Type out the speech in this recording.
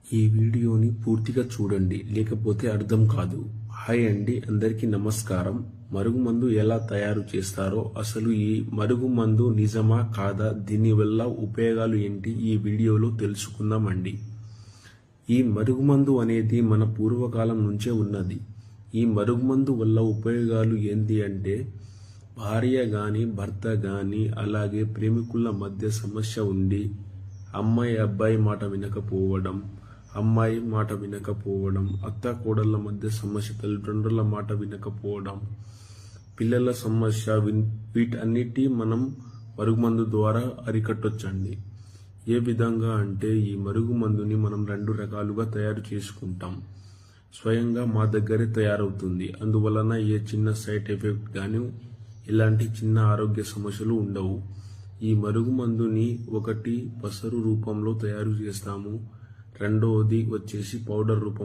ఈ వీడియోని పూర్తిగా చూడండి, లేకపోతే అర్థం కాదు. హాయ్ అండి, అందరికీ నమస్కారం. మరుగుమందు ఎలా తయారు చేస్తారో, అసలు ఈ మరుగుమందు నిజమా కాదా, దీనివల్ల ఉపయోగాలు ఏంటి, ఈ వీడియోలో తెలుసుకుందామండి. ఈ మరుగుమందు అనేది మన పూర్వకాలం నుంచే ఉన్నది. ఈ మరుగుమందు వల్ల ఉపయోగాలు ఏంటి అంటే, భార్య గాని భర్త గాని అలాగే ప్రేమికుల మధ్య సమస్య ఉండి అమ్మాయి అబ్బాయి మాట వినకపోవడం, అమ్మాయి మాట వినకపోవడం, అత్త కోడళ్ళ మధ్య సమస్య, తల్లిదండ్రుల మాట వినకపోవడం, పిల్లల సమస్య, వీటన్నిటి మనం మరుగుమందు ద్వారా అరికట్టొచ్చండి. ఏ విధంగా అంటే, ఈ మరుగుమందుని మనం 2 రకాలుగా తయారు చేసుకుంటాం. స్వయంగా మా దగ్గరే తయారవుతుంది. అందువలన ఏ చిన్న సైడ్ ఎఫెక్ట్ కానీ ఇలాంటి చిన్న ఆరోగ్య సమస్యలు ఉండవు. ఈ మరుగుమందుని ఒకటి పసరు రూపంలో తయారు చేస్తాము, రెండవది వచ్చేసి పౌడర్ రూపంలో